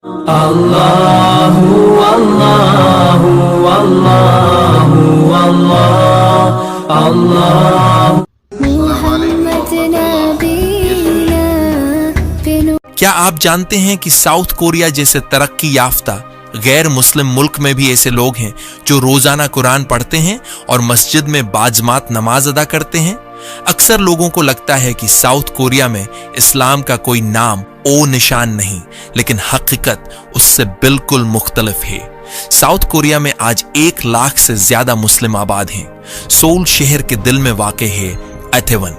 Allahu Allahu Allahu Allah Allah کیا آپ جانتے ہیں کہ ساؤتھ کوریا جیسے ترقی یافتہ غیر مسلم ملک میں بھی ایسے لوگ ہیں جو روزانہ قرآن پڑھتے ہیں اور مسجد میں باجماعت نماز ادا کرتے ہیں؟ اکثر لوگوں کو لگتا ہے کہ ساؤتھ کوریا میں اسلام کا کوئی نام او نشان نہیں، لیکن حقیقت اس سے بالکل مختلف ہے۔ ساؤتھ کوریا میں آج 1 لاکھ سے زیادہ مسلم آباد ہیں۔ سول شہر کے دل میں واقع ہے ایتھیون،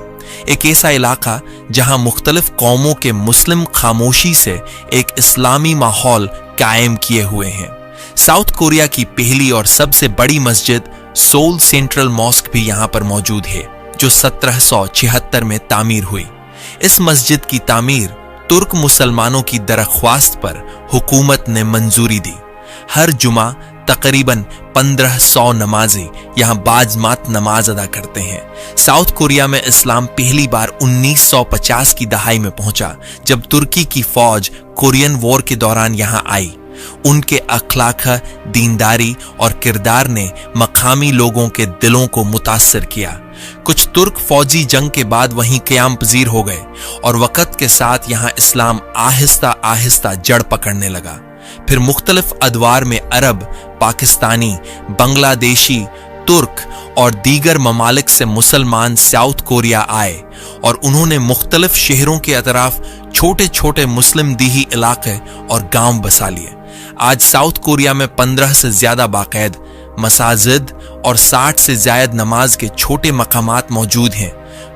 ایک ایسا علاقہ جہاں مختلف قوموں کے مسلم خاموشی سے ایک اسلامی ماحول قائم کیے ہوئے ہیں۔ ساؤتھ کوریا کی پہلی اور سب سے بڑی مسجد سول سینٹرل ماسک بھی یہاں پر موجود ہے، جو 1776 میں تعمیر ہوئی۔ اس مسجد کی تعمیر ترک مسلمانوں کی درخواست پر حکومت نے منظوری دی۔ ہر جمعہ تقریباً 1500 نمازی یہاں باجماعت نماز ادا کرتے ہیں۔ ساؤتھ کوریا میں اسلام پہلی بار 1950 کی دہائی میں پہنچا، جب ترکی کی فوج کورین وار کے دوران یہاں آئی۔ ان کے اخلاق، دینداری اور کردار نے مقامی لوگوں کے دلوں کو متاثر کیا۔ کچھ ترک فوجی جنگ کے بعد وہیں قیام پذیر ہو گئے اور وقت کے ساتھ یہاں اسلام آہستہ آہستہ جڑ پکڑنے لگا۔ پھر مختلف ادوار میں عرب، پاکستانی، بنگلہ دیشی، ترک اور دیگر ممالک سے مسلمان ساؤتھ کوریا آئے اور انہوں نے مختلف شہروں کے اطراف چھوٹے چھوٹے مسلم دیہی علاقے اور گاؤں بسا لیے۔ آج ساؤتھ کوریا میں 15 سے زیادہ باقاعد مساجد اور 60 سے زائد نماز کے چھوٹے مقامات موجود ہیں۔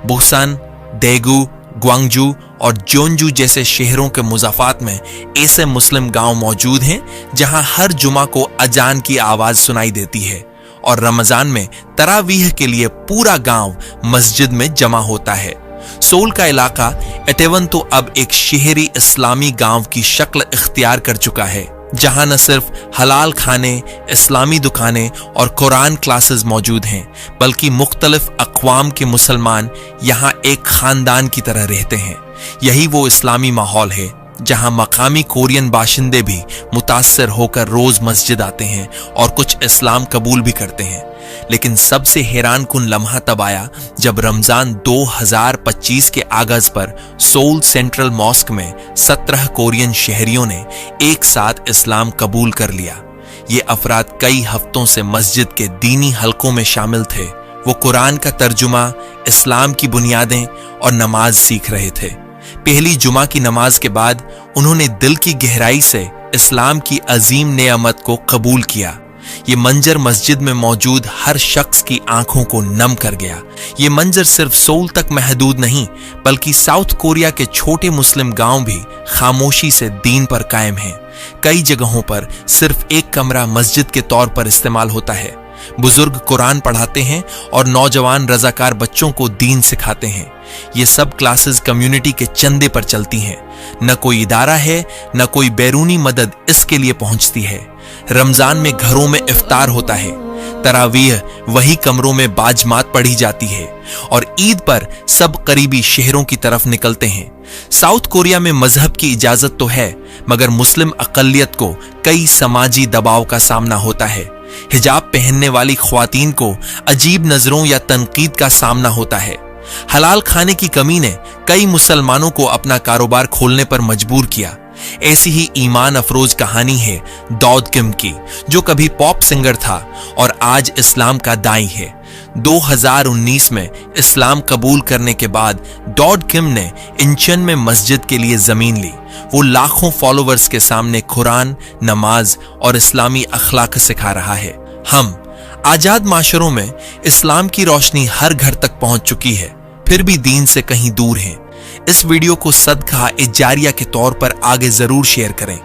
بوسان، دیگو، گوانگجو اور جونجو جیسے شہروں کے مضافات میں ایسے مسلم گاؤں موجود ہیں جہاں ہر جمعہ کو اذان کی آواز سنائی دیتی ہے اور رمضان میں تراویح کے لیے پورا گاؤں مسجد میں جمع ہوتا ہے۔ سول کا علاقہ ایتھیون تو اب ایک شہری اسلامی گاؤں کی شکل اختیار کر چکا ہے، جہاں نہ صرف حلال کھانے، اسلامی دکانیں اور قرآن کلاسز موجود ہیں، بلکہ مختلف اقوام کے مسلمان یہاں ایک خاندان کی طرح رہتے ہیں۔ یہی وہ اسلامی ماحول ہے جہاں مقامی کورین باشندے بھی متاثر ہو کر روز مسجد آتے ہیں اور کچھ اسلام قبول بھی کرتے ہیں۔ لیکن سب سے حیران کن لمحہ تب آیا جب رمضان 2025 کے آغاز پر سول سینٹرل ماسک میں 17 کورین شہریوں نے ایک ساتھ اسلام قبول کر لیا۔ یہ افراد کئی ہفتوں سے مسجد کے دینی حلقوں میں شامل تھے۔ وہ قرآن کا ترجمہ، اسلام کی بنیادیں اور نماز سیکھ رہے تھے۔ پہلی جمعہ کی نماز کے بعد انہوں نے دل کی گہرائی سے اسلام کی عظیم نعمت کو قبول کیا۔ یہ منظر مسجد میں موجود ہر شخص کی آنکھوں کو نم کر گیا۔ یہ منظر صرف سول تک محدود نہیں، بلکہ ساؤتھ کوریا کے چھوٹے مسلم گاؤں بھی خاموشی سے دین پر قائم ہیں۔ کئی جگہوں پر صرف ایک کمرہ مسجد کے طور پر استعمال ہوتا ہے۔ بزرگ قرآن پڑھاتے ہیں اور نوجوان رضاکار بچوں کو دین سکھاتے ہیں۔ یہ سب کلاسز کمیونٹی کے چندے پر چلتی ہیں۔ نہ کوئی ادارہ ہے، نہ کوئی بیرونی مدد اس کے لیے پہنچتی ہے۔ رمضان میں گھروں میں افطار ہوتا ہے، تراویح وہی کمروں میں باجماعت پڑھی جاتی ہے، اور عید پر سب قریبی شہروں کی طرف نکلتے ہیں۔ ساؤتھ کوریا میں مذہب کی اجازت تو ہے، مگر مسلم اقلیت کو کئی سماجی دباؤ کا سامنا ہوتا ہے۔ حجاب پہننے والی خواتین کو عجیب نظروں یا تنقید کا سامنا ہوتا ہے۔ حلال کھانے کی کمی نے کئی مسلمانوں کو اپنا کاروبار کھولنے پر مجبور کیا۔ ایسی ہی ایمان افروز کہانی ہے داؤد کم کی، جو کبھی پاپ سنگر تھا اور آج اسلام کا دائی ہے۔ 2019 میں اسلام قبول کرنے کے بعد داؤد کم نے انچن میں مسجد کے لیے زمین لی۔ وہ لاکھوں فالوورز کے سامنے قرآن، نماز اور اسلامی اخلاق سکھا رہا ہے۔ ہم آزاد معاشروں میں اسلام کی روشنی ہر گھر تک پہنچ چکی ہے، پھر بھی دین سے کہیں دور ہیں۔ اس ویڈیو کو صدقہ جاریہ کے طور پر آگے ضرور شیئر کریں۔